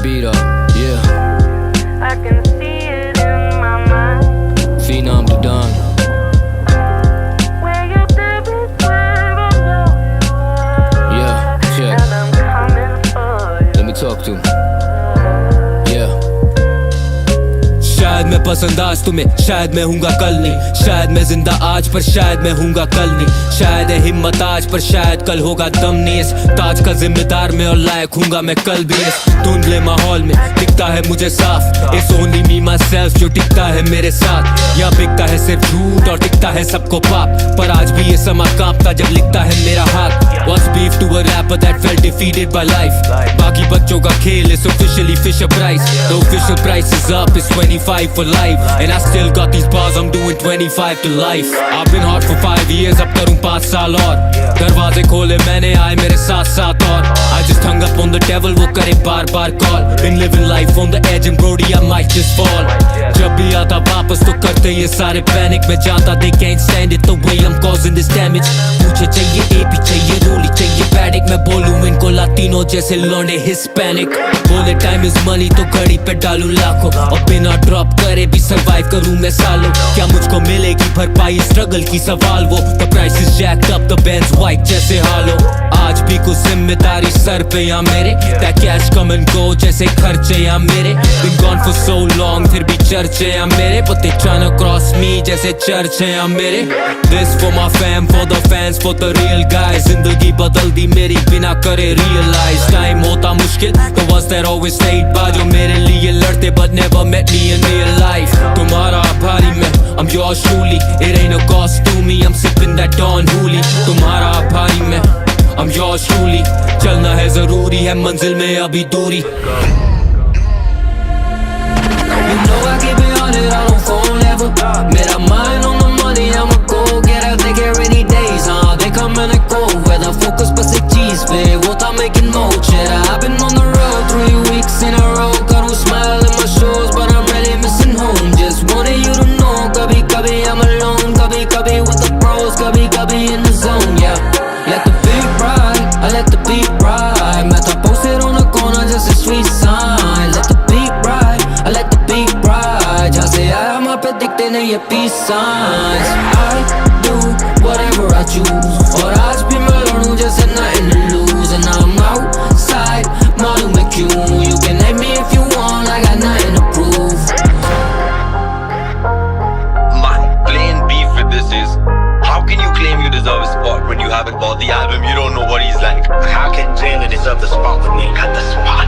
beat up, yeah. I can see it in my mind. Phenom the Don. Where you dip is where I know you are. Yeah, check. And I'm coming for you. Let me talk to him. Yeah. शायद मैं पसंद आज तुम्हें, शायद मैं हूँगा कल नहीं, शायद मैं जिंदा आज पर शायद मैं हूँगा कल नहीं, शायद है हिम्मत आज पर शायद कल होगा दम नहीं। इस ताज का जिम्मेदार मैं और लायक हूँगा मैं कल भी। इस धुंधले माहौल में दिखता है मुझे साफ, इस ओनली मी माई सेल्फ जो टिकता है मेरे साथ। यहाँ बिकता है सिर्फ झूठ और टिकता है सबको पाप, पर आज भी ये समा कांपता जब लिखता है मेरा हाथ। What's beef to a rapper that felt defeated by life? बाकी बच्चों का खेल is officially Fisher Price. The official price is up, it's 25 for life, and I still got these bars, I'm doing 25 to life. I've been hard for 5 years, अब करूँ 5 साल और। दरवाजे खोले मैंने, आए मेरे साथ साथ और। I just hung up on the devil, वो करे बार बार call. Been living life on the edge and Brody I might just fall. जब भी आता वापस तो करते ये सारे panic, मैं जानता they can't stand it the way I'm causing this damage. मुझे चाहिए AP चाहिए रोली चाहिए पैडिक, मैं बोलूँ इनको लातीनो जैसे लौंडे हिस्पैनिक। बोले टाइम इज मनी तो घड़ी पे डालूं लाखों, और बिना ड्रॉप करे भी सरवाइव करूँ मैं सालों। क्या मुझको मिलेगी भरपाई स्ट्रगल की सवाल वो, the price is jacked up the bands white जैसे हालो। आज भी कुछ जिम्मेदारी सर पे या मेरे, that cash come and go जैसे खर्चे या मेरे। Been gone for so long फिर भी चर्चे या मेरे, but they tryna cross me जैसे चर्चे या मेरे। This for my fam, for the fans, for the real guys। जिंदगी बदल दी मेरी बिना करे realize। टाइम होता मुश्किल the ones that always stayed by, जो मेरे लिए लड़ते but never met me in real life। तुम्हारा आभारी मैं, I'm yours truly, it ain't a cost to me, I'm sipping that Don Hooli। तुम्हारा आभारी मैं, I'm yours truly, चलना है जरूरी है मंजिल में अभी दूरी। You know I keep it on it, I don't fall ever। मेरा mind on the money, I'ma go get it, they get rainy days, they come and they go। Weather focus बस एक चीज पे, वो था making more cheddar। I've been on the road 3 weeks in a row, करूँ smile in my shows, but I'm really missing home। Just wanted you to know, कभी कभी I'm alone, कभी कभी with the pros, कभी कभी in the zone, yeah। Let the beat ride, I let the beat ride, मैं तो posted on the corner just a street sign। Let the beat ride, I let the beat ride, जहाँ से आया वहाँ पे दिखते नहीं ये peace signs। I do whatever I choose, और आज भी मैं लड़ूं जैसे nothing to lose, and I'm outside, मालूम है क्यों। You can hate me if you want, I got nothing to prove। My plain beef with this is, how can you claim you deserve a spot when you haven't bought the album? You don't know what he's like. How can Jalen deserve the spot when he got the spot?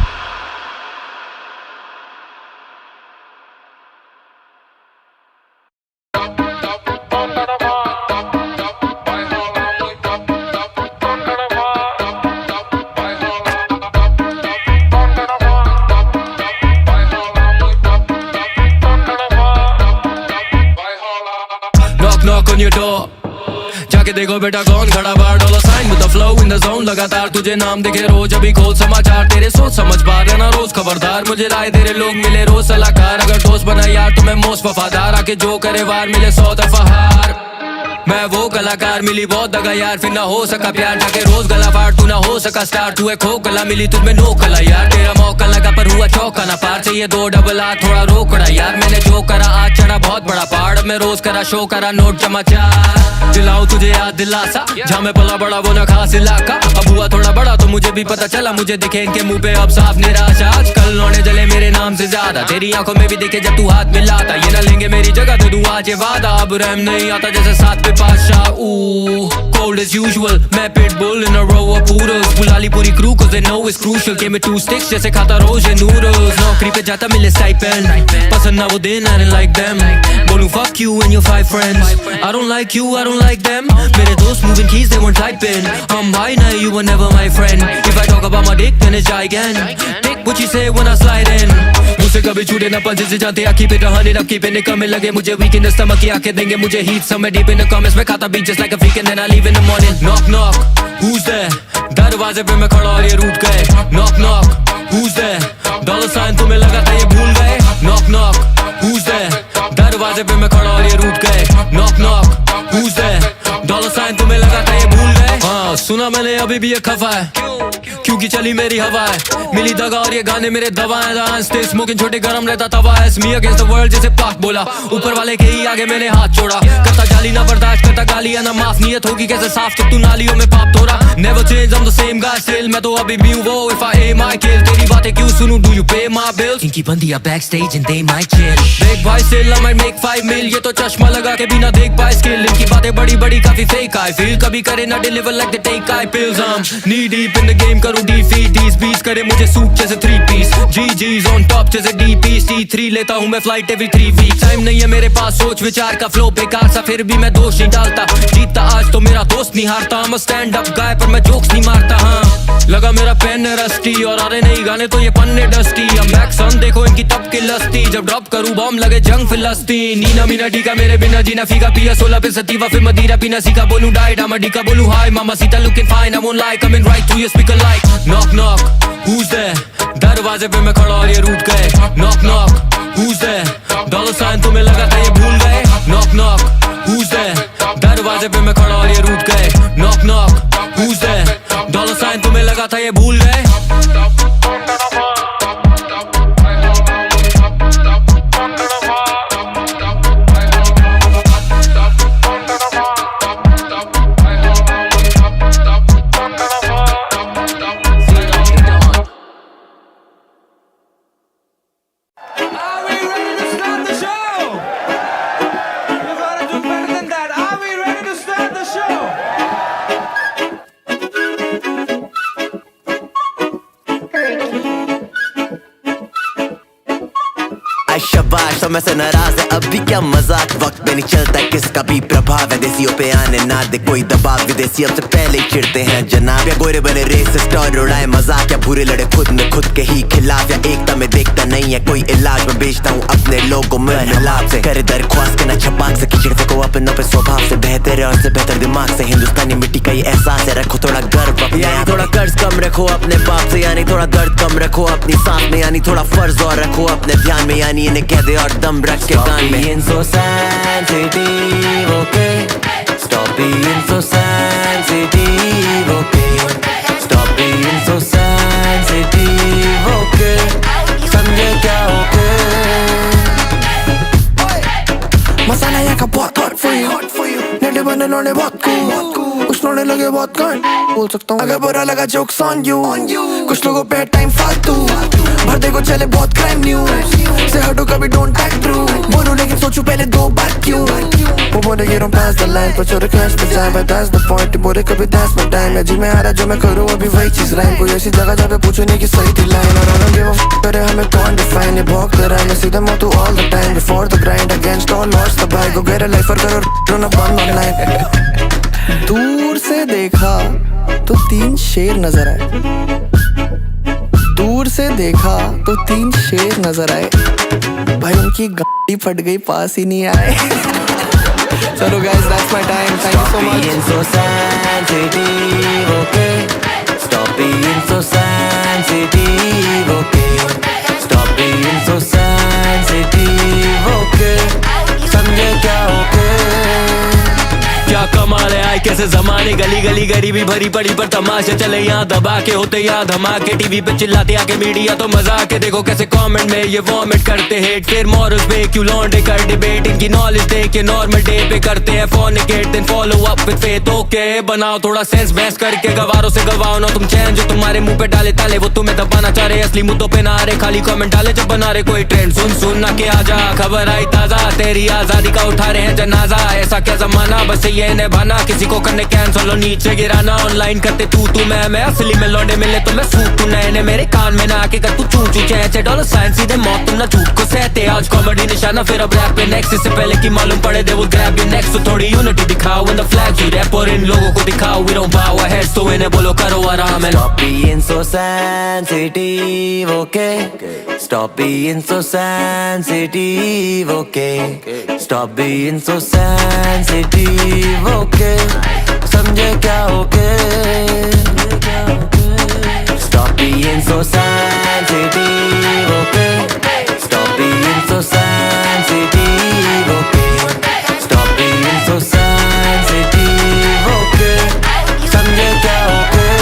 Knock knock on your door, जाके देखो बेटा कौन खड़ा बाहर। Dollar sign with the flow in the zone, लगातार तुझे नाम दिखे रोज। अभी खोल समाचार तेरे, सोच समझ बाहर रहना रोज खबरदार। मुझे राय तेरे लोग मिले रोज सलाहकार, अगर दोस्त बना यार तो मैं मोस्ट वफादार। आके जो करे वार मिले 100 दफा हार, मैं वो कलाकार मिली बहुत दगा यार, फिर ना हो सका प्यार। जाके रोज गला फाड़, तू ना हो सका स्टार। तू है खो कला मिली तुझमें नो कला यार, तेरा मौका लगा पर हुआ चौका ना पार। चाहिए 2 डबल आर थोड़ा रोकड़ा यार, मैंने जो करा आज चढ़ा बहुत बड़ा पहाड़। अब मैं रोज करा शो करा नोट समाचार, दिलाऊं तुझे याद दिलासा, जहाँ मैं पला बड़ा वो ना खास इलाका। अब हुआ थोड़ा बड़ा तो मुझे भी पता चला, मुझे दिखे इनके मुंह पे अब साफ निराशा। आजकल लौंडे जले मेरे नाम से ज्यादा, तेरी आंखों में भी दिखे जब तू हाथ मिलाता। ये ना लेंगे मेरी जगह तो दूं आज ये वादा, अब रहम नहीं आता जैसे साथ पे पाशा। Cold as usual, मैं pitbull in a row of poodles। बुला ली पूरी crew cause they know it's crucial, game में 2 sticks जैसे खाता रोज ये noodles। नौकरी पे जाता मिले stipend, पसंद ना वो दिन I didn't like them। बोलूं fuck you and your 5 friends, I don't like you, I don't like them। मेरे दोस्त moving keys they weren't typing, I'm high now you were never my friend। If I talk about my dick then it's giant, take what you say when I slide in। मुझसे कभी छूटे ना पंजे से जानते I keep it 100 up keep it कम लगे मुझे weak in the stomach की आंखें देंगे मुझे heat somewhere deep in the comments में खाता beat just like a freak and then I leave in the morning। Knock knock, who's there? दरवाजे पे मैं खड़ा और ये रूठ गए। Knock knock, who's there? Dollar sign तुम्हें लगा था ये भूल गए। Knock knock, who's there? दरवाजे पे मैं खड़ा और ये रूठ गए। Knock knock, who's there? Dollar sign तुम्हें लगा था ये भूल गए। हाँ सुना मैंने अभी भी ये खफा है, क्यों की चली मेरी हवा है, मिली दगा और ये गाने मेरे दवा है। डांस स्टे स्मोकिंग छोटे गरम रहता तवा है, मी अगेंस्ट द वर्ल्ड जैसे पाक बोला, ऊपर वाले के ही आगे मैंने हाथ छोड़ा। करता गाली ना बर्दाश्त करता गाली है ना माफ, नियत होगी कैसे साफ जब तू नालियों में पाप तोड़ा। Never change, I'm the same guy still, मैं तो अभी भी हूँ वो, if I aim I kill। तेरी बातें क्यों सुनूं, do you pay my bills? इनकी बंदियाँ backstage and they might chill। देख भाई still I might make 5 mil, ये तो चश्मा लगा के भी ना देख पाए स्किल। इनकी बातें बड़ी बड़ी काफी fake I feel, कभी करे ना deliver like they take I pills। I'm knee deep in the game, करूँ defeat these beats, करे मुझे सूट जैसे 3 piece। GG's on top जैसे DPs, T3 लेता हूँ मैं flight every 3 weeks। टाइम नहीं है मेरे पास सोच विचार का flow बेकार सा, फिर भी मैं दोष नहीं डालता। जीतता आज तो मेरा दोस्त नहीं हारता, I'm a stand up guy पर मैं जोक्स नहीं मारता। हाँ लगा मेरा पेन रस्टी और आ रहे नहीं गाने तो ये पन्ने डस्टी। I'm back son, देखो इनकी तब की लस्ती, जब ड्रॉप करूँ बॉम्ब लगे जंग फिलस्तीन। नीना मीना टीका मेरे बिना जीना फीका, पिया 16 पे सतीवा फिर मदीरा पीना सीखा। बोलूं डाइट आमा डीका बोलूं हाय, मामा सीता looking fine I won't lie, coming right to your speaker like knock knock who's there। दरवाजे पे मैं खड़ा और ये रूठ गए, knock knock who's there। Dollar sign तुम्हें लगा था ये भूल गए, knock knock who's there। दरवाजे पे मैं खड़ा और ये रूठ गए, knock knock who's there। Dollar sign तुम्हें लगा था ये भूल गए। शाबाश समय से नाराज है अब भी क्या मजाक, वक्त में नहीं चलता किसका भी प्रभाव है। देसियों पे आने ना दे कोई दबाव, विदेशी अब से पहले ही चिढ़ते हैं जनाब। या गोरे बने रेसिस्ट और उड़ाए मजाक, या बुरे लड़े खुद में खुद के ही खिलाफ, या एकता में देखता नहीं है कोई इलाज। मैं बेचता हूँ अपने लोगों में हिलाब से, करे दरख्वास्त के ना छपाक से, खिचड़ से को अपनों पे स्वभाव से, बेहतर है और से बेहतर दिमाग से। हिंदुस्तानी मिट्टी का ये एहसास है, रखो थोड़ा गर्व अपने, यानी थोड़ा कर्ज कम रखो अपने बाप से, यानी थोड़ा दर्द कम रखो अपनी सांस में, यानी थोड़ा फर्ज और रखो अपने ध्यान में, यानी इन्हें कह दे और दम रख के कान में। Being so sensitive, okay? Stop being so sensitive, okay? Stop being so sensitive, okay? समझे क्या okay? मसाला यहाँ का बहुत hot for you, नेटे बने लोने बहुत cool, कुछ लोने लगे बहुत कांड, बोल सकता हूँ अगर बुरा लगा jokes on you, कुछ लोगों पे टाइम फालतू, भर देखो चले बहुत crime news, से हटो कभी don't tag true, बोलो लेकिन सोचूं पहले 2 बार क्यों। वो बोले you don't pass the line, पर चोरे cash पे जाए, but that's the point, बोले कभी that's my time, मैं जी में आ रहा जो मैं करूँ अभी वही चीज़ rhyme, कोई ऐसी जगह जहाँ पे पूछो नहीं कि सही थी line, और I don't give a f करे हमें कौन define, ये भौंक कर रहा है मैं सीधे मोटू all the time, before the grind, against all odds the buy, go get a life और करो run up on online। दूर से देखा तो 3 शेर नजर आए, दूर से देखा तो 3 शेर नजर आए, भाई उनकी गाड़ी फट गई पास ही नहीं आए। चलो guys, that's my time, thank you so much। Stop being so sensitive, okay? Stop being so sensitive, okay? Stop being so sensitive, okay? समझे क्या okay? क्या कमाल है आए कैसे जमाने, गली गली गरीबी भरी पड़ी पर तमाशे चले यहाँ दबा के, होते यहाँ धमाके, टीवी पे चिल्लाते आके मीडिया तो मजाक है। देखो कैसे कमेंट में ये वॉमिट करते हेट, फिर मॉरल्स पे क्यों लौंडे कर डिबेट, इनकी नॉलेज दे के नॉर्मल डे पे करते हैं fornicate, then follow up with faith, okay बनाओ थोड़ा सेंस बहस करके, गवारों से गवाओ ना तुम चैन, जो तुम्हारे मुंह पे डाले ताले वो तुम्हें दबाना चाह रहे, असली मुद्दों पे ना आ रहे, खाली कमेंट डाले जब बना रहे कोई ट्रेंड। सुन ना के आजा, खबर आई ताजा, तेरी आजादी का उठा रहे हैं जनाजा, ऐसा क्या जमाना बस ये निभाना, किसी को करने कैंसल और नीचे गिराना, ऑनलाइन करते तू मैं असली में लौंडे मिले तो मैं सूट तू नए मेरे कान में ना आके कर तू चू चैचे, डॉलर साइन सीधे मौत तुम ना झूठ को सहते, आज कॉमेडी निशाना फिर अब रैप पे नेक्स्ट, इससे पहले कि मालूम पड़े दे वो ग्रैब योर नेक्स्ट, तो थोड़ी यूनिटी दिखाओ in the flag you rap, और इन लोगों को दिखाओ we don't bow our heads, तो इन्हें बोलो करो आराम है। Stop being so sensitive, okay? Stop being so sensitive, okay? Stop being so sensitive, okay? समझे क्या okay? Stop being so sensitive, okay? Stop being so sensitive, okay? Stop being so sensitive, okay? समझे क्या okay?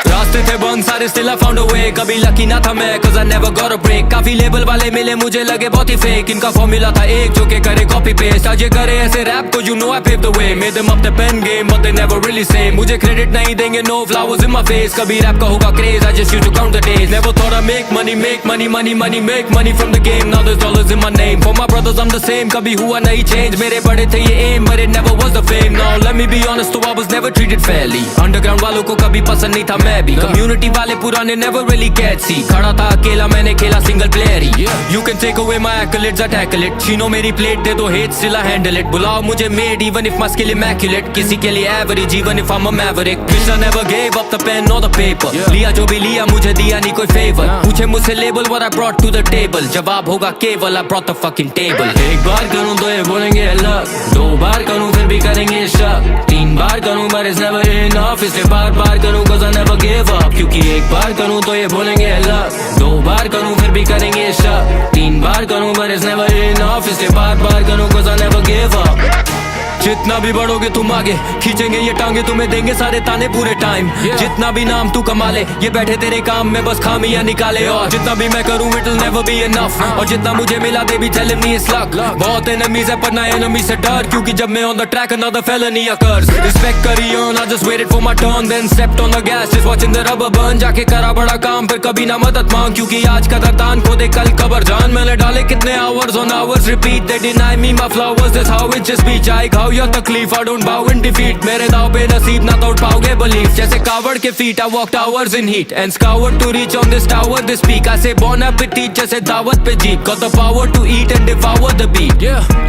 रास्ते थे बंद सारे still I found a way कभी lucky ना था मैं cause I never got a break काफी लेबल वाले मिले मुझे लगे बहुत ही फेक इनका फॉर्मूला था एक जो के करे कॉपी पेस्ट आज ये करे ऐसे रैप को you know I paved the way made them up the pen game but they never really say मुझे क्रेडिट नहीं देंगे no flowers in my face कभी रैप का होगा craze I just used to count the days never thought I make money make money from the game now there's dollars in my name for my brothers I'm the same कभी हुआ नहीं change मेरे बड़े थे ये aim but it never was the fame now let me be honest so I was never treated fairly underground वालों को कभी पसंद नहीं था मैं भी community वाले पुराने never really cared see खड़ा था अकेला मैंने खेला single player he you can take away my accolades I tackle it छीनो मेरी plate दे दो hate still I handle it बुलाओ मुझे made even if my skill immaculate किसी के लिए average even if I'm a maverick wish I never gave up the pen or the paper लिया जो भी लिया मुझे दिया नहीं कोई favor पूछे मुझसे label what I brought to the table जवाब होगा केवल I brought the fucking table एक बार करूँ तो ये बोलेंगे अलग दो बार करूँ फिर भी करेंगे शक तीन बार करूँ but it's never enough इसलिए बार करूँ cause I never give up क्योंकि एक बार करूँ तो ये बोलेंगे अलग दो बार करूँ फिर भी करेंगे शक तीन बार करूँ but it's never enough इसलिए बार करूँ cause I never give up जितना भी बढ़ोगे तुम आगे खींचेंगे ये टांगे तुम्हें देंगे सारे ताने पूरे टाइम जितना भी नाम तू कमा ले ये बैठे तेरे काम में बस खामियां निकाले और जितना भी मैं करूं it will never be enough और जितना मुझे मिला दे भी tell me it's luck बहुत enemies है पर ना enemy से डर क्योंकि जब मैं on the track another felony occurs respect करी earn I just waited for my turn then stepped on the gas just watching the rubber burn जाके करा बड़ा काम फिर कभी ना मदद मांग क्योंकि आज का दर्दान को दे कल कबर जान मैंने डाले कितने hours on hours repeat they deny me my flowers that's how it just be चाहे खाओ या तकलीफ I don't bow in defeat मेरे दाव पे नसीब ना तोड़ पाओगे belief जैसे कावड़ के feet I walked hours in heat and scoured to reach on this tower this peak I say bon appetit जैसे दावत पे जीत got the power to eat and devour the beat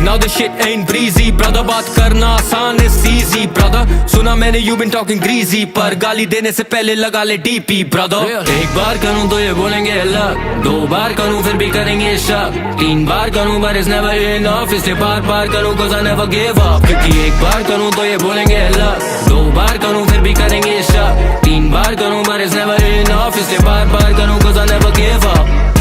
now the shit ain't breezy brother बात करना आसान is easy brother सुना मैंने you been talking greasy पर गाली देने से पहले लगा ले DP brother एक बार करूँ तो ये बोलेंगे अलग दो बार करूँ फिर भी करेंगे शक तीन बार करूँ but it's never enough इसलिए बार करूँ cause I never give up क्योंकि एक बार करूँ तो ये बोलेंगे अलग दो बार करूँ फिर भी करेंगे शक तीन बार करूँ but it's never enough इसलिए बार करूँ cause I never give up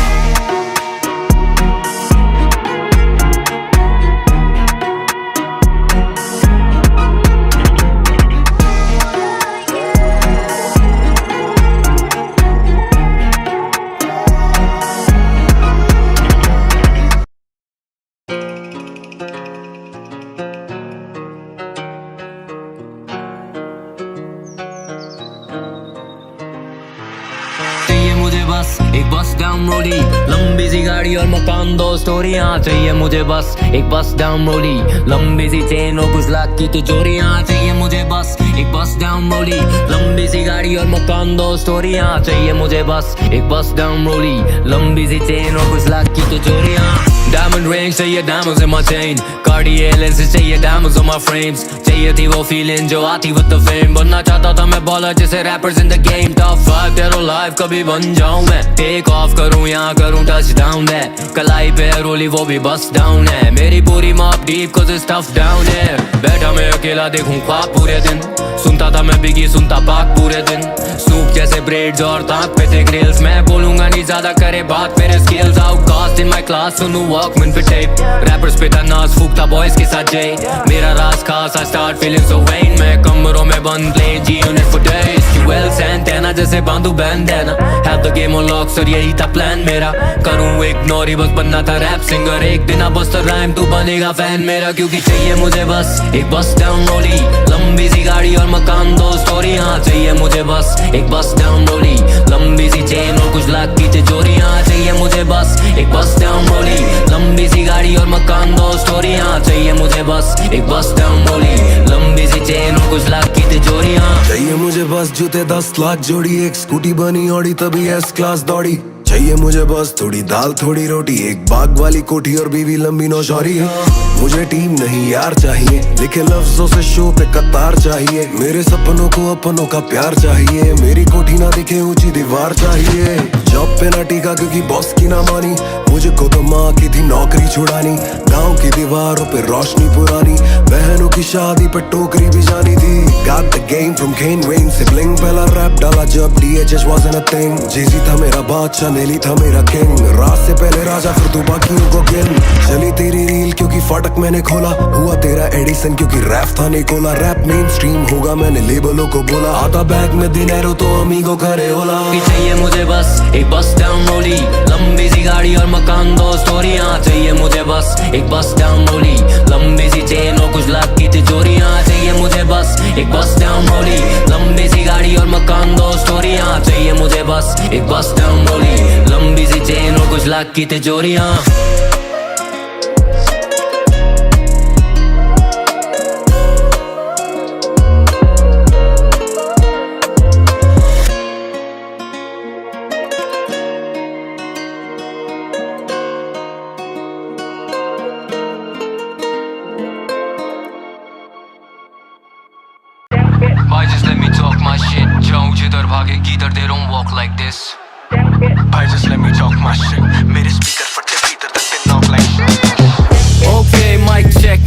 एक बस डाउन रोली लंबी सी गाड़ी और मकान दो स्टोरियां चाहिए मुझे बस एक बस डाउन रोली लंबी सी चेन और कुछ लाख की तिजोरियां चाहिए मुझे बस एक बस डाउन रोली लंबी सी गाड़ी और मकान दो स्टोरियां चाहिए मुझे बस एक बस डाउन रोली लंबी सी चेन और कुछ लाख की तिजोरियां Diamond rings चाहिए diamonds in my chain Cartier lenses चाहिए diamonds on my frames चाहिए थी वो feeling जो आती with the fame बनना चाहता था मैं baller जैसे rappers in the game Top 5 तेरो life कभी बन जाऊं मैं Take off करूं यहाँ करूं touchdown है कलाई पे रोली वो भी bust down है मेरी पूरी mop deep cause it's tough down here बैठा मैं अकेला देखूं ख्वाब पूरे दिन सुनता था मैं बिगी सुनता पाक पूरे दिन सूप जैसे ब्रेड्स और दांत पे थे ग्रिल्स मैं बोलूंगा नहीं ज्यादा करे बात मेरे skills outcast in my class सुनूं वॉकमैन पे टेप रैपर्स पे था नाज फूकता बॉयज के साथ जय मेरा राज खास I start feeling so when मैं कमरों में बंद play G unit for days क्यूएल सैंटेना जैसे बांधू बैंडेना have the game on lock sir यही था प्लान मेरा करूं इग्नोर ही बस बनना था रैप सिंगर एक दिन अब बस राइम तू बनेगा फैन मेरा क्योंकि चाहिए मुझे बस एक बस डाउन रोली लंबी सी गाड़ी और मकान दो स्टोरियां चाहिए मुझे बस एक बस डाउन रोली लंबी सी चेन और कुछ लाख की तिजोरियां चाहिए मुझे बस एक बस डाउन रोली लंबी सी गाड़ी और मकान दो स्टोरियां चाहिए मुझे बस एक बस डाउन रोली लंबी सी चेन और कुछ लाख की तिजोरियां चाहिए मुझे बस जूते 10 लाख जोड़ी एक स्कूटी बनी ऑडी तभी एस क्लास दौड़ी चाहिए मुझे बस थोड़ी दाल थोड़ी रोटी एक बाग वाली कोठी और बीवी लंबी नौशौरी मुझे टीम नहीं यार चाहिए लिखे लफ्जों से शो पे कतार चाहिए मेरे सपनों को अपनों का प्यार चाहिए मेरी कोठी ना दिखे ऊंची दीवार चाहिए जॉब पे ना टीका क्योंकि बॉस की ना मानी मुझको तो माँ की थी नौकरी छुड़ानी गांव की दीवारों पे रोशनी पुरानी बहनों की शादी पे टोकरी भी जानी थी Got the game from Kane Wayne से bling पहला rap डाला जब DHS wasn't a thing Jay-Z था मेरा बादशाह नेली था मेरा king रात से पहले राजा फिर तू बाकियों को गिन चली तेरी रील क्योंकि फाटक मैंने खोला हुआ तेरा एडिसन क्योंकि रैप था निकोला रैप मेन स्ट्रीम होगा मैंने लेबलों को बोला आता बैग में दिनेरो तो अमीगो करे होला चाहिए मुझे बस एक बस डाउन रोली लंबी सी गाड़ी और मकान दो स्टोरियां चाहिए मुझे बस एक बस डाउन रोली लंबी सी चेन और कुछ लाख की तिजोरियां चाहिए मुझे बस एक बस डाउन रोली लंबी सी गाड़ी और मकान दो स्टोरियां चाहिए मुझे बस एक बस डाउन रोली लंबी सी चेन और कुछ लाख की तिजोरियां Bhai, just let me talk my shit. जाऊं जिधर भागे गीदर, they don't walk like this. Bhai, just let me talk my shit. मेरे speaker फटते भीतर तक ते knock like shit. Okay, mic check.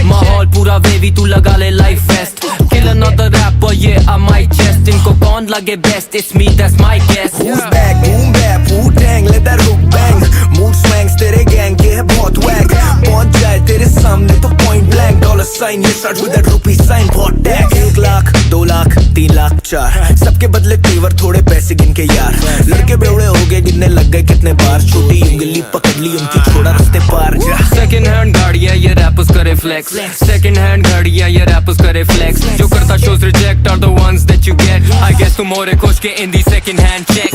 माहौल पूरा वेवी तू लगा ले life vest. Kill another rapper, yeah, I might chest. इनको कौन लगे best? It's me, that's my guess. Who's back? Boom bap, Wu-Tang, let that hook bang. Mood swings तेरे gang के है बहुत whack. पहुंच जाए तेरे सामने तो point blank. Dollar sign, ये start with that rupee sign. बहुत tax. 1 लाख, 2 लाख, 3 लाख, 4. सबके बदले तेवर थोड़े पैसे गिन के यार. लड़के बेवड़े हो गए गिनने लग गए कितने बार. छोटी उंगली पकड़ ली उनकी छोड़ा रास्ते पार. Second hand गाड़ियाँ ये rappers करे flex. Second hand गाड़ियाँ ये rappers करे flex. जो करता shows reject are the ones that you get. I guess तुम और खुश के in the second hand check.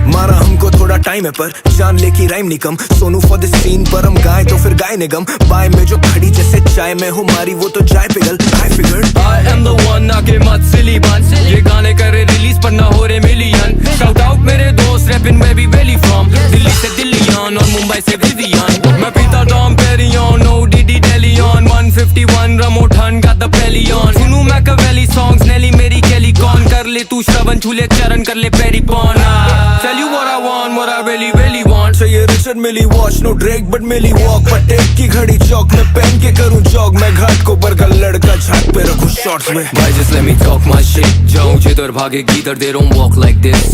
मारा हमको थोड़ा टाइम है पर जान ले की राइम नहीं कम सोनू फॉर दिस सीन पर हम गाए तो फिर गाए निगम बाय में जो खड़ी जैसे चाय में हो मारी वो तो चाय पिघल I figured I am the one आगे मत सिली बन ये गाने करे रिलीज पर ना हो रहे मिलियन शाउट आउट मेरे दोस्त रैपिंग में भी वेली फ्रॉम दिल्ली से दिल्लीयान और मुंबई से विवियन मैं पीता डॉम पेरियन नो डीडी डेलियन 151 रमोठन got the belly on सुनू मैकवेली सॉन्ग्स नेली मेरी केली कौन कर ले तू श्रवण छूले चरण कर ले पेरी पॉन tell you what I want what I really want चाहिए Richard Mille watch no Drake but Mille walk Patek की घड़ी चौक में पहन के करूं जॉग मैं घाट को बरगल लड़का झाट पे रखूं शॉर्ट्स में Bhai, just let me talk my shit जाऊं जिधर भागे गीदर they don't walk like this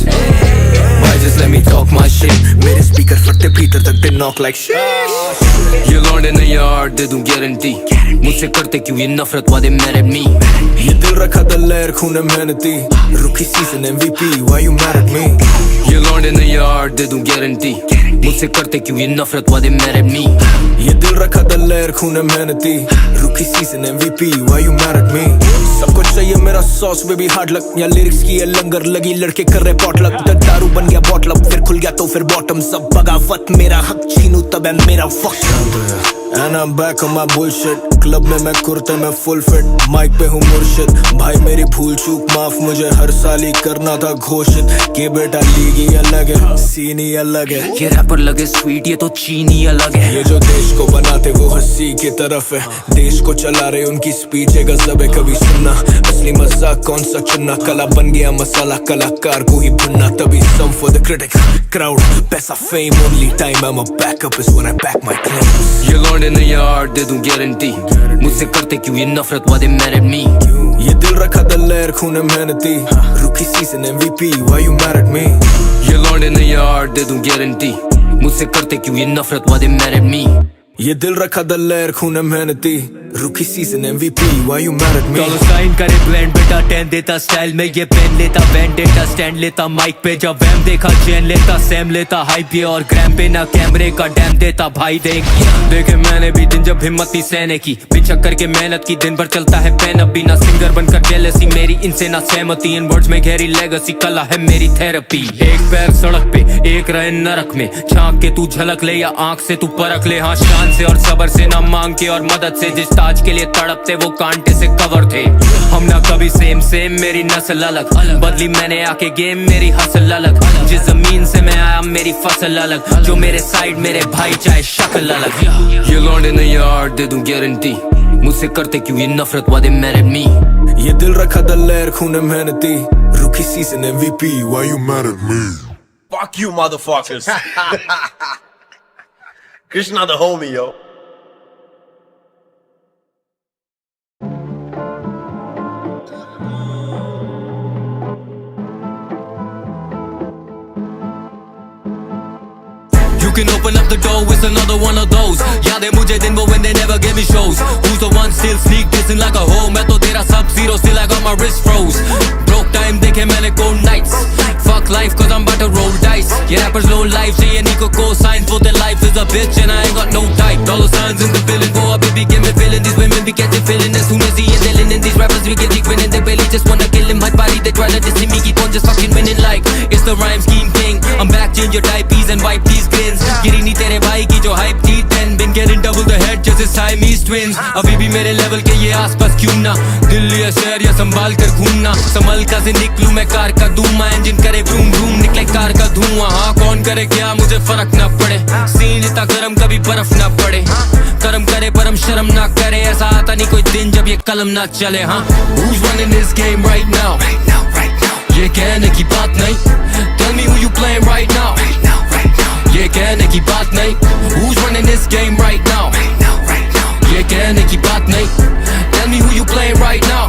Bhai, just let me talk my shit मेरे स्पीकर फटते भीतर तक they knock like shit ये लौंडे नहीं यार दे दूं गारंटी मुझसे करते क्यों ये नफरत वादे mad at me ये दिल रखा दलेर खून मेहनती रुकी season MVP why you mad at me ये लौंडे नहीं यार दे दूं गारंटी मुझसे करते क्यों ये नफरत वादे mad at me ये दिल रखा दलेर खून मेहनती रुकी season MVP why you mad at me सबको चाहिए मेरा सॉस बेबी हार्ड लक या लिरिक्स की ये लंगर लगी लड़के कर रहे पॉटलक दारू बन गया बॉटल अप फिर खुल गया तो फिर बॉटम सब बगावत मेरा हक छीनू तब है मेरा वक्त And I'm back on my bullshit club में मैं कुर्ते में फुल फिट माइक पे हूँ मुर्शिद भाई मेरी भूल चूक माफ मुझे हर साल ही करना था घोषित कि बेटा लीग ही अलग है सीन ही अलग है ये रैपर लगे स्वीट ये तो चीनी अलग है ये जो देश को बनाते वो हंसी की तरफ है देश को चला रहे उनकी स्पीच है गजब है कभी सुनना असली मजाक कौन सा चुनना कला बन गया मसाला कलाकार को ही भुनना तभी सम फॉर द क्रिटिक्स क्राउड पैसा fame only time I'm a backup is when I back my claims ये लौंडे नहीं यार दे दूं गारंटी मुझसे करते क्यों ये नफरत वादे mad at me ये दिल रखा दलेर खून मेहनती रुकी season MVP why you mad at me ये लौंडे नहीं यार दे दूं गारंटी मुझसे करते क्यों ये नफरत वादे mad at me ये दिल रखा दलेर खून मेहनती रुकी season MVP why you mad at me dollar sign करे ब्लेंड बेटा 10 देता स्टाइल में ये पेन लेता वेंडेटा स्टैंड लेता माइक पे जब वैम देखा चैन लेता सैम लेता हाइप ये और ग्रैम पे ना कैमरे का डैम देता भाई देखे मैंने भी दिन जब हिम्मत थी सहने की पिछक करके मेहनत की दिन भर चलता है पेन अब भी ना सिंगर बनकर जेलसी मेरी इनसे ना सहमति इन वर्ड्स में गहरी लेगेसी कला है मेरी थेरेपी एक पैर सड़क पे एक रहे नरक में झांक के तू झलक ले या आंख से तू परख ले हाँ शान से और सबर से ना मांग के और मदद से जिस ताज के लिए तड़पते वो कांटे से कवर थे हम ना कभी सेम मेरी नस्ल अलग बदली मैंने आके गेम मेरी हसल अलग जिस जमीन से मैं आया मेरी फसल अलग जो मेरे साइड मेरे भाई चाहे शक्ल अलग ये लौंडे नहीं यार दे दूं गारंटी मुझसे करते क्यों ये नफरत वादे mad at me ये दिल रखा दलेर खून मेहनती रुकी season MVP why you mad at me Fuck you, motherfuckers. Krishna the homie, yo. can open up the door, it's another one of those. याद है मुझे दिन वो when they never gave me shows. Who's the one still sneak dissing like a hoe? मैं तो तेरा Sub-Zero, still I got my wrist froze. Broke time देखे मैंने cold nights. Fuck life cause I'm about to roll dice. ये rappers low life चाहिए Nico co-signs for their life is a bitch and I ain't got no type. Dollar signs in the villain, go up baby give me feeling. These women be catching feeling as soon as he is yelling. And these rappers we get winning, they barely just wanna kill him. My body they try to just see me keep on just fucking winning like it's the rhyme scheme king. I'm back, change your typees and wipe these grins. गिरी नहीं तेरे भाई की जो hype थी then been getting double the head just as Siamese twins. अभी भी मेरे level के ये आसपास क्यों ना दिल्ली या शहर या संभाल कर घूमना. संभल का से निकलूं मैं कार का धुआं इंजन करे ब्रूम ब्रूम निकले कार का धुआं. हाँ कौन करे क्या मुझे फर्क ना पड़े. सीन इतना गर्म कभी बर्फ ना पड़े. कर्म करे पर हम शर्म ना करे. ऐसा आता नहीं कोई दिन जब ये कलम ना चले. हाँ Who's running this game right now? ये कहने की बात नहीं. Tell me who you playing right now? ये कहने की बात नहीं. Who's running this game right now? ये कहने की बात नहीं. Tell me who you playing right now?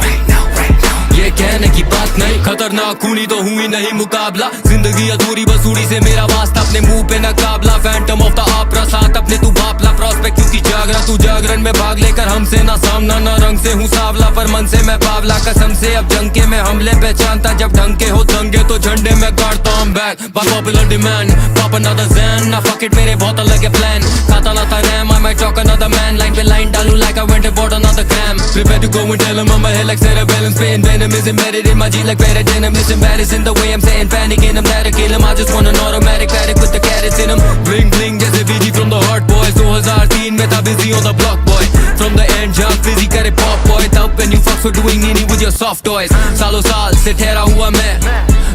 ये कहने की बात नहीं. खतरनाक खूनी तो हुई नहीं मुकाबला. जिंदगी अधूरी बसूड़ी से मेरा वास्ता. अपने मुंह पे नकाबला. फैंटम ऑफ द ऑपरा साथ अपने तू बापला. प्रॉस्पेक्ट क्योंकि जागरा तू जागरण में भाग लेकर हमसे ना सामना. ना रंग से हूँ सावला पर मन से मैं बावला. कसम से अब जंग के मैं हमले पहचानता. जब ढंग के हो दंगे तो झंडे में गाड़ता. I'm back by popular demand. Pop another Zan. ना fuck it मेरे बहुत अलग है plan. खाता लाता RAM I might talk another man. Line पे line डालूं like I went and bought another gram. Prepare to go and tell him I'm a hell like cerebellum. Spitting venom is embedded in my G like paradigm. It's embarrassing the way I'm saying panicking. I'm that kill him. I just want an automatic paddock with the carrots in him. Bling bling जैसे BG from the Hot Boys. 2003 में था busy on the block boy. From the end jump fizzy करे pop boy. तब when you fucks were doing nini with your soft toys. सालों साल से ठहरा हुआ मैं.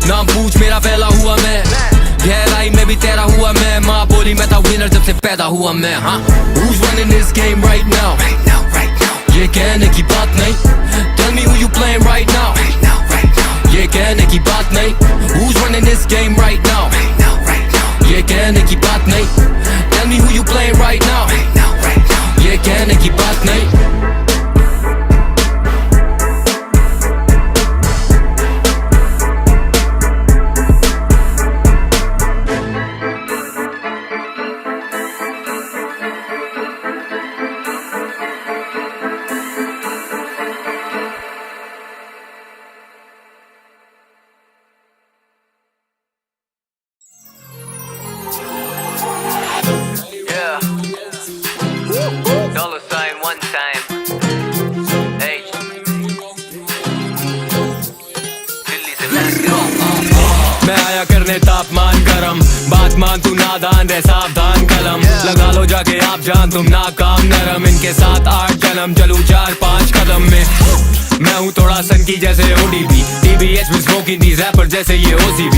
नाम पूछ मेरा फैला हुआ मैं. गहराई में भी तेरा हुआ मैं. माँ बोली मैं था winner जब से पैदा हुआ मैं. हाँ Who's running this game right now? ये कहने की बात नहीं. Tell me who you playing right now? ये कहने की बात नहीं. Who's running this game right now? ये कहने की बात नहीं. Tell me who you playing right now? ये कहने की बात नहीं. तापमान गरम बात मान तू नादान रह सावधान कलम. लगा लो जाके आप जान तुम नाकाम नरम. इनके साथ 8 जन्म चलूं 4-5 कदम में. मैं हूँ थोड़ा सनकी जैसे ODB. TBH में स्मोकिंग these रैपर जैसे ये OCB.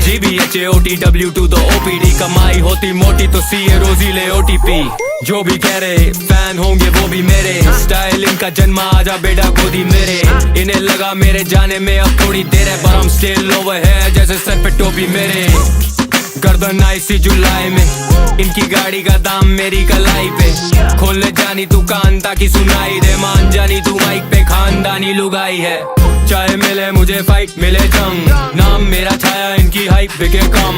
GBHAOTW2 तो OPD. कमाई होती मोटी तो CA रोजी ले OTP. जो भी कह रहे फैन होंगे वो भी मेरे. स्टाइल इनका जन्मा आजा बेटा गोदी मेरे. इन्हें लगा मेरे जाने में अब थोड़ी देर है पर हम स्टिल ओवर है जैसे सर पे टोपी मेरे. गर्दन आई सी जुलाई में. इनकी गाड़ी का दाम मेरी कलाई पे. खोल ले जानी तू कान ताकि सुनाई दे. मान जानी तू माइक पे खानदानी लुगाई है. चाहे मिले मुझे फाइट मिले जंग. नाम मेरा छाया इनकी हाइप बिके कम.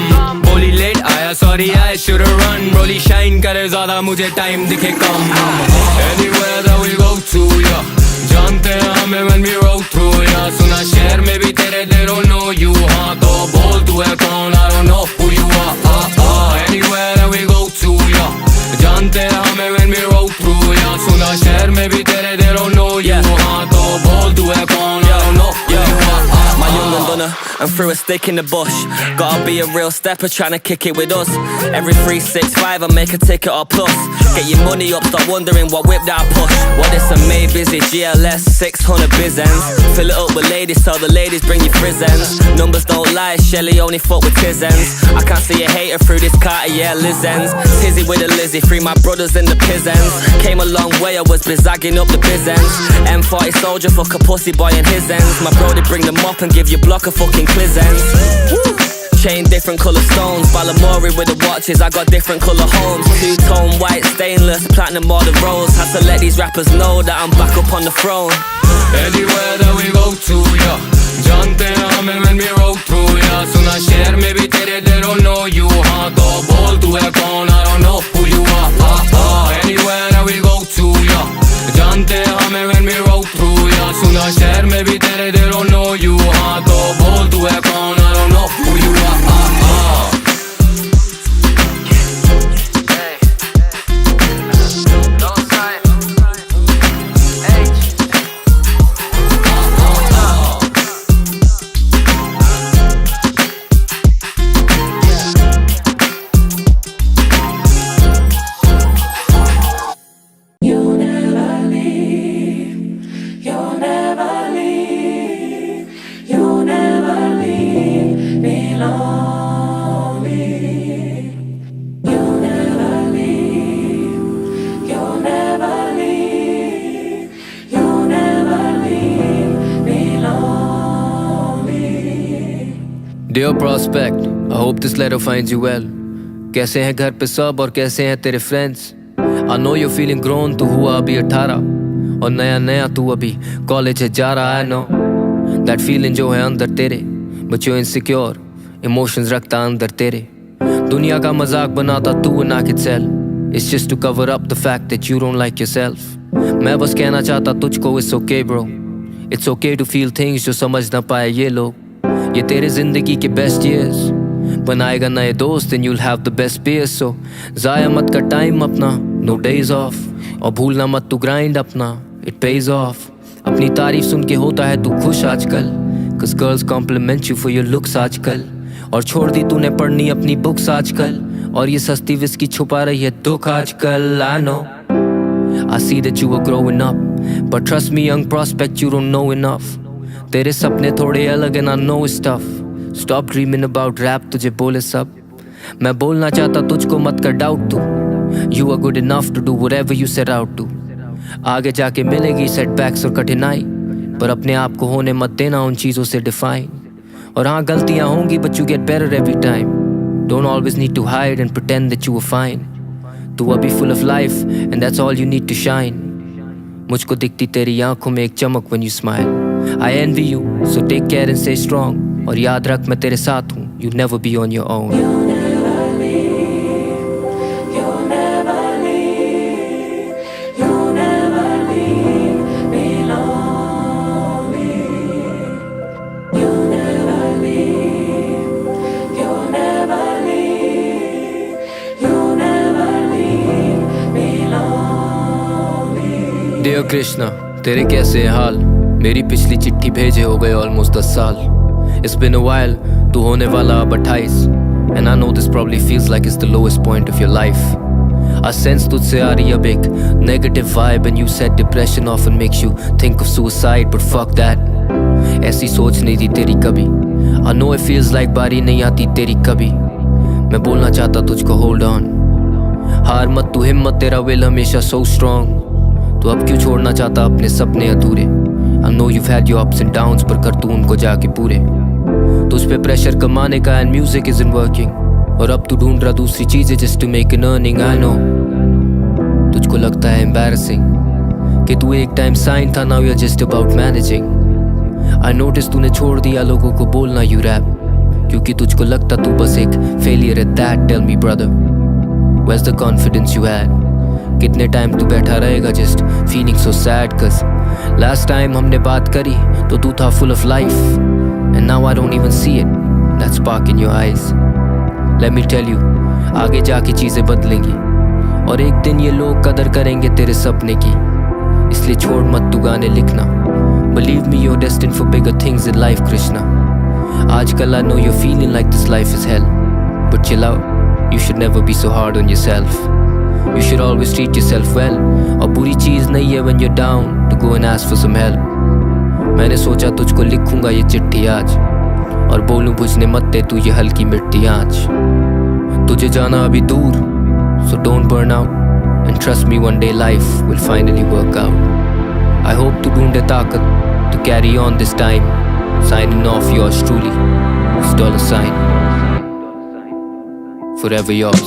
बोली लेट आया सॉरी आई शुड रन. रोली शाइन करे ज्यादा मुझे टाइम दिखे कम. Anywhere that we go to yeah. जानते हैं हमें when we roll through yeah. सुना शहर में भी तेरे they don't know you. हाँ तो बोल तू है कौन I don't know who you are. Anywhere that we go to yeah. जानते हैं हमें when we roll through yeah. सुना शहर में भी तेरे they don't know you. हाँ तो बोल तू है कौन I don't know who you are. My young and dunner, and threw a stick in the bush. Gotta be a real stepper trying to kick it with us. Every 365 I make a ticket or plus. Get your money up, stop wondering what whip that push. What well, it's a May busy GLS 600 bizens. Fill it up with ladies so the ladies bring you frizzens. Numbers don't lie, Shelly only fuck with tisens. I can't see a hater through this Cartier Lizens. Tizzy with a Lizzie, free my brothers in the pisens. Came a long way, I was bizagging up the bizens. M40 soldier, fuck a pussy boy and his ends. My bro they bring them up and give your block a fucking clizzens. Chain different colour stones, Balamori with the watches, I got different colour homes. Two-tone white, stainless, platinum or the rose. Had to let these rappers know that I'm back up on the throne. Anywhere that we go to, yeah. जानते हैं हमें when we roll through, yeah. सुना शहर में भी तेरे they don't know you. हाँ तो बोल तू है कौन मैं भी तेरे they don't know you. हाँ तो बोल तू है कौन? I don't know who you are. Dear Prospect, I hope this letter finds you well. कैसे हैं घर पे सब और कैसे हैं तेरे friends? I know you're feeling grown, तू हुआ अभी 18 और नया नया तू अभी कॉलेज है जा रहा है. I know that feeling जो है अंदर तेरे, but you're insecure, emotions रखता अंदर तेरे. दुनिया का मजाक बनाता तू and I can tell. It's just to cover up the fact that you don't like yourself. मैं बस कहना चाहता तुझको it's okay bro. It's okay to feel things जो समझ ना पाए ये लोग. ये तेरे जिंदगी के बेस्ट years, बनाएगा नए दोस्त and you'll have the best peers. So जाया मत कर टाइम अपना, no days off, और भूलना मत तू grind अपना, it pays off. अपनी तारीफ सुन के होता है तू खुश आजकल, cause girls compliment you for your looks आजकल. और छोड़ दी तूने पढ़नी अपनी बुक्स आजकल, और ये सस्ती विस्की छुपा रही है दुख आजकल. I know, I see that you are growing up, but trust me young prospect you don't know enough. तेरे सपने थोड़े अलग and I know it's tough. Stop dreaming about rap, तुझे बोले सब. मैं बोलना चाहता तुझको मत कर डाउट तू. You are good enough to do whatever you set out to. आगे जाके मिलेगी सेटबैक्स और कठिनाई, पर अपने आप को होने मत देना उन चीज़ों से डिफाइन. और हाँ गलतियाँ होंगी but you get better every time. Don't always need to hide and pretend that you were fine. तू अभी full of life and that's all you need to shine. मुझको दिखती तेरी आंखों में एक चमक when you smile. I envy you, so take care and stay strong. और याद रख मैं तेरे साथ हूँ, you never be on your own. Dear Krishna, तेरे कैसे हैं हाल? मेरी पिछली चिट्ठी भेजे हो गए ऑलमोस्ट 10 साल. It's been a while, तू होने वाला अब 28. And I know this probably feels like it's the lowest point of your life. I sense तुझसे आ रही अब एक negative vibe, and you said depression often makes you think of suicide, but fuck that. ऐसी सोच नहीं थी तेरी कभी. I know it feels like बारी नहीं आती तेरी कभी. मैं बोलना चाहता तुझको hold on. हार मत तू, हिम्मत तेरा will हमेशा so strong. तू अब क्यों छोड़ना चाहता अपने सपने अधूरे? I know you've had your ups and downs, पर कर तू उनको जाके पूरे. तुझ पे प्रेशर कमाने का and music isn't working, और अब तू ढूंढ रहा दूसरी चीजें just to make an earning. I know तुझको लगता है embarrassing कि तू एक टाइम साइन था, now you're just about managing. I noticed तूने छोड़ दिया लोगों को बोलना you rap, क्योंकि तुझको लगता तू बस एक failure at that. Tell me brother, where's the confidence you had? कितने टाइम तू बैठा रहेगा just feeling so sad? Cause last time हमने बात करी तो तू था full of life, and now I don't even see it, that spark in your eyes. Let me tell you, आगे जाके चीजें बदलेंगी, और एक दिन ये लोग कदर करेंगे तेरे सपने की. इसलिए छोड़ मत तू गाने लिखना. Believe me, you're destined for bigger things in life, Krishna. आजकल I know you're feeling like this life is hell, but chill out. You should never be so hard on yourself. You should always treat yourself well. और बुरी चीज नहीं है when you're down to go and ask for some help. मैंने सोचा तुझको लिखूंगा ये चिट्ठी आज, और बोलूं बुझने मत दे तू ये हल्की मिट्टी आँच. तुझे जाना अभी दूर, so don't burn out, and trust me one day life will finally work out. I hope तू ढूंढे ताकत to carry on this time. Signing off, yours truly, $. Forever yours.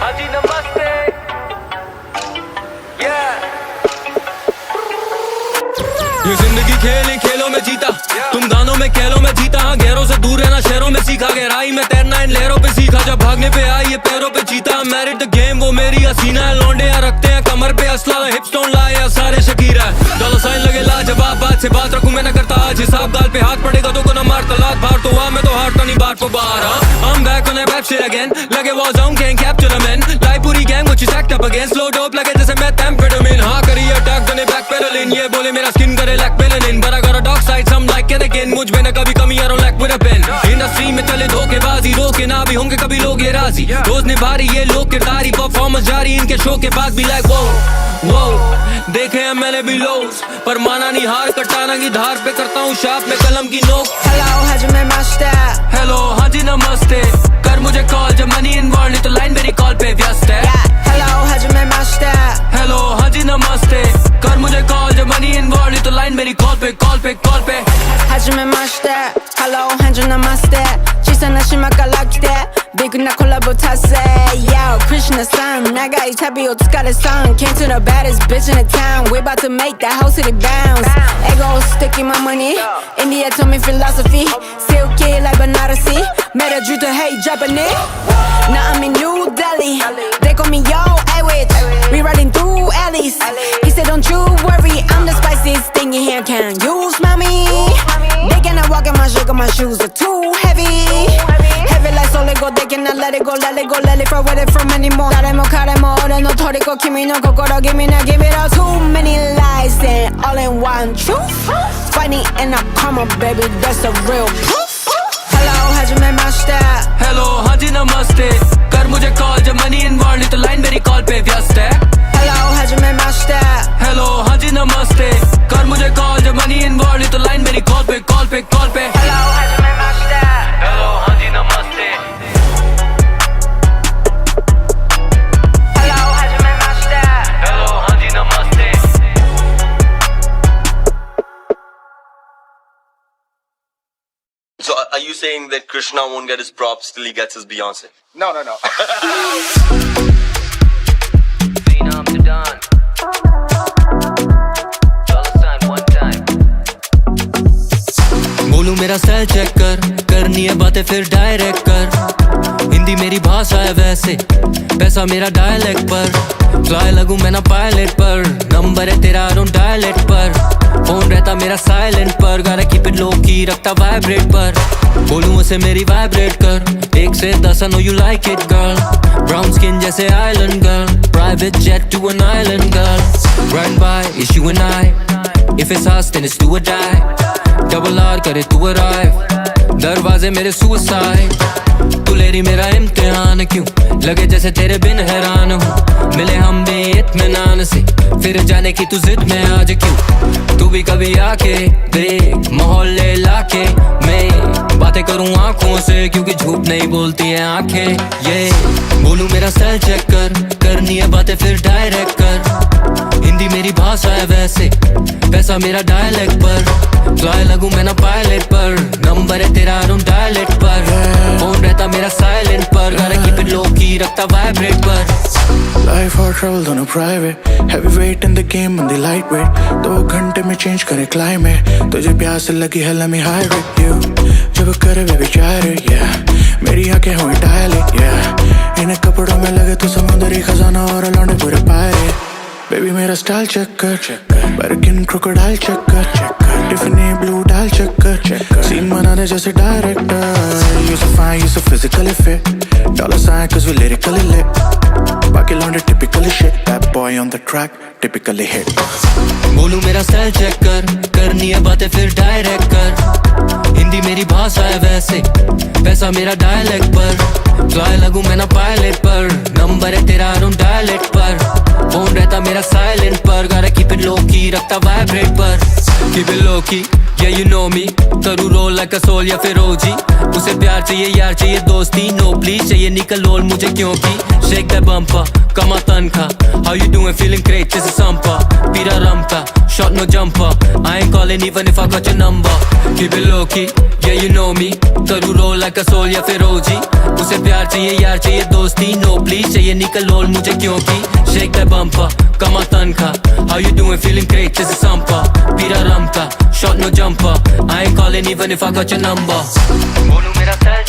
हाँ जी नमस्ते ये जिंदगी खेली खेलों में जीता तुम गानों में खेलों में जीता हाँ गैरों से दूर रहना शहरों में सीखा गहराई में तैरना इन लहरों पे सीखा जब भागने पे आई ये पैरों पे जीता मैरिड द गेम वो मेरी हसीना है लौंडे यहाँ रखते हैं कमर पे असला हिप्स टोन लाए या सारे शकीरा है डॉलर साइन लगे लाजवाब बात से बात रखूं मैं न करता आज हिसाब गाल पे हाथ पड़ेगा तो को न मार तलात बाहर तो हुआ मैं तो हारता नहीं बार को बाहर I'm back on that rap shit again लगे war zone can't capture the men लाई पूरी gang what you stacked up against slow dope लगे जैसे मैं amphetamine हाँ करी अटैक दने back pedaling ये बोले मेरा skin करे lack melanin but I got a dark side some like it again मुझ में न कभी कमी I don't lack with a pen industry में चले धोखेबाजी रोके ना भी होंगे कभी लोग ये राजी रोज निभा रही ये लोग किरदारी परफॉर्मेंस जारी इनके शो के बाद भी like वो देखे हैं मैंने भी लोस पर माना नहीं हार कटाना की धार पे करता हूँ शार्प में कलम की नोक Hello, how'd you make my style? Hello हाँ जी नमस्ते कर मुझे कॉल जब मनी इन्वॉल्व नहीं तो लाइन मेरी कॉल पे व्यस्त है Hello, how'd you make my style? Hello हाँ जी नमस्ते कर मुझे कॉल जब मनी इन्वॉल्व नहीं तो लाइन मेरी कॉल पे How'd you make my style? Hello, how'd you namaste? 지선한 심화가 like that Big 나 콜라보 탔어 Yo, Krishna-san 나가 이 탑이 오츠카레-san Came to the baddest bitch in the town We about to make that whole city bounce Ego sticky my money India told me philosophy Silky like Banarasi 매려줄 때 hey Japanese Now I'm in New Delhi They call me yo, A-Witch We riding through alleys He said don't you worry I'm the spiciest thing you here can use, mommy They cannot walk in my sugar, my shoes are too heavy Heavy like solid they cannot let it go, let it go, let it away it from anymore誰も彼も俺の虜君の心 Give me now, give it all Too many lies and all in one truth Fighting in a karma, baby, that's the real proof Hello, how'd you make my style? Hello हाँ जी नमस्ते कर मुझे call जब money involve नहीं तो line मेरी call पे व्यस्त है Hello, how'd you make my style? Hello हाँ जी नमस्ते कर मुझे कॉल जब मनी इन्वॉल्व नहीं तो लाइन मेरी कॉल पे Hello, how'd you make my style? Hello हाँ जी नमस्ते Hello, how'd you make my style? Hello हाँ जी नमस्ते So are you saying that Krishna won't get his props till he gets his Beyonce? No. Phenom to Don. Dollar sign one time. बोलूं मेरा style check करनी है बातें फिर direct कर हिंदी मेरी भाषा है वैसे पैसा मेरा डायलेक्ट पर फ्लाई लगूं मैं ना पायलट पर नंबर है तेरा रूम डायलेक्ट पर फोन रहता मेरा साइलेंट पर गाना कीप इट लो की रखता वाइब्रेट पर बोलूं उसे मेरी वाइब्रेट कर 1 से 10 I know you like it girl brown skin जैसे island girl private jet to an island girl run by it's you and I if it's us then it's do or die double R करे तू arrive दरवाजे मेरे suicide तू ले रही मेरा इम्तिहान क्यों लगे जैसे तेरे बिन हैरान हूँ मिले हम भी इत्मीनान से फिर जाने की तू जिद में आज क्यों तू भी कभी आके देख मोहल्ले इलाके में बातें करूँ आँखों से क्योंकि झूठ नहीं बोलती है आंखें ये बोलूँ मेरा स्टाइल चेक करनी है बातें फिर डायरेक्ट कर हिंदी मेरी भाषा है वैसे पैसा मेरा डायलेक्ट पर फ्लाई लगूं मैं ना पायलट पर नंबर है तेरा रूम डायलेक्ट पर फोन रहता मेरा साइलेंट पर गाना कीप इट लो की रखता वाइब्रेट पर Life or trouble on a private Heavyweight in the game on the lightweight 2 घंटे में change करे climate तुझे प्यास लगी है let me hydrate you जब करे baby चारे yeah मेरी आंखें हुई dilate yeah इन्हें कपड़ों में लगे तो समुद्री खजाना और लौंडे पूरे पाए Baby मेरा स्टाइल चेक कर बर्किन क्रोकोडाइल चेक कर टिफनी ब्लू डाल चेक कर सीन बना दे जैसे director You so fine, you so physically fit Dollar sign cause we lyrically lit बाकी लौंडे typically shit That boy on the track typically hit बोलूं मेरा स्टाइल चेक करनी है बातें फिर डायरेक्ट कर हिंदी मेरी भाषा है वैसे पैसा मेरा डायलेक्ट पर फ्लाई लगूं मैं ना पायलट पर नंबर है तेरा रूम डायलेक्ट पर फोन रहता मेरा साइलेंट पर गाना कीप इट लो की रखता वाइब्रेट पर कीप इट लो की yeah you know me करूँ roll like a soul या फिर OG उसे प्यार चाहिए यार चाहिए दोस्ती no please चाहिए निकल रोल मुझे क्योंकि shake that bumper कमा तनखा how you doing feeling great जैसे संपा पीरा रम का shot no jumper I ain't calling even if I got your number keep it low key yeah you know me करूँ roll like a soul या फिर OG उसे प्यार चाहिए यार चाहिए दोस्ती no please चाहिए निकल रोल मुझे क्योंकि shake that bumper कमा तनखा how you doing feeling great जैसे संपा पीरा रम का shot no jumper I ain't calling even if I got your number बोलूं मेरा सर